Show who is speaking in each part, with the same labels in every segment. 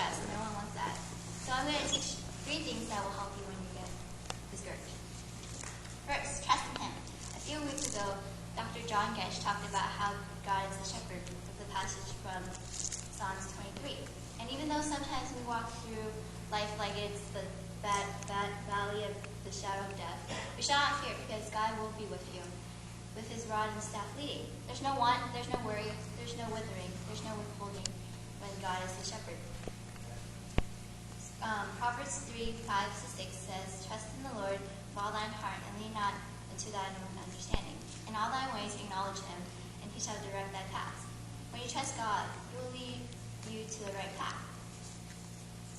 Speaker 1: stress. No one wants that. So I'm going to teach 3 things that will help you when you get discouraged. First, trust in Him. A few weeks ago, Dr. John Gesh talked about how God is the shepherd with the passage from Psalms 23. And even though sometimes we walk through life like it's the bad valley of the shadow of death, we shall not fear because God will be with you, with His rod and staff leading. There's no want, there's no worry, there's no withering, there's no withholding when God is the shepherd. Proverbs 3:5-6 says, "Trust in the Lord with all thine heart, and lean not unto thine own understanding. In all thy ways acknowledge Him, and He shall direct thy paths." When you trust God, He will lead you to the right path.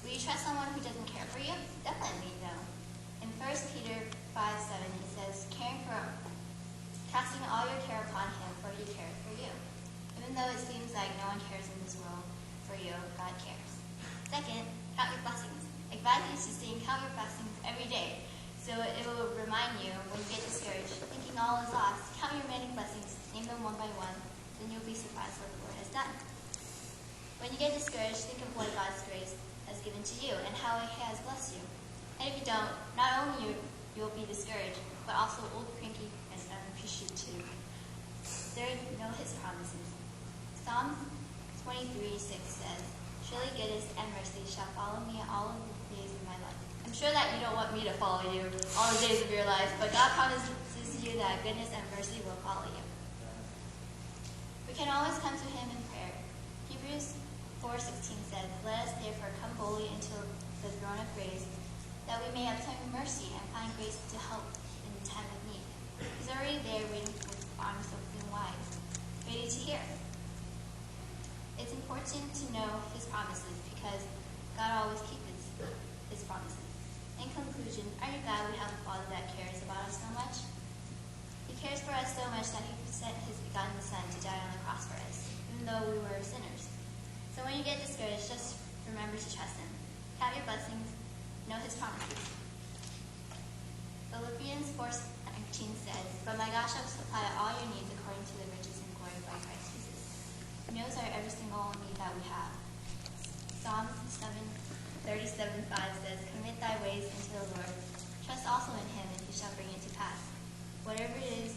Speaker 1: Will you trust someone who doesn't care for you? Definitely no. In 1 Peter 5:7, he says, "Casting all your care upon Him, for He cares for you." Even though it seems like no one cares in this world for you, God cares. Second, count your blessings. I advise you to stay and count your blessings every day, so it will remind you when you get discouraged, thinking all is lost. Count your many blessings, name them one by one, then you'll be surprised what the Lord has done. When you get discouraged, think of what God's grace has given to you and how He has blessed you. And if you don't, not only you'll be discouraged, but also old, cranky, and unappreciative. Third, know His promises. Psalm 23:6 says, "Surely goodness and mercy shall follow me all of the days of my life." I'm sure that you don't want me to follow you all the days of your life, but God promises you that goodness and mercy will follow you. We can always come to Him in prayer. Hebrews 4:16 says, "Let us therefore come boldly into the throne of grace, that we may obtain mercy and find grace to help in the time of need." He's already there waiting with arms open wide, ready to hear. It's important to know His promises because God always keeps His promises. In conclusion, are you glad we have a Father that cares about us so much? He cares for us so much that He sent His begotten Son to die on the cross for us, even though we were sinners. So when you get discouraged, just remember to trust Him. Count your blessings, know His promises. Philippians 4:19 says, "But my God shall supply all your needs according to the riches and glory by Christ Jesus." He knows our every single need that we have. Psalm 37:5 says, "Commit thy ways into the Lord. Trust also in Him, and He shall bring it to pass." Whatever it is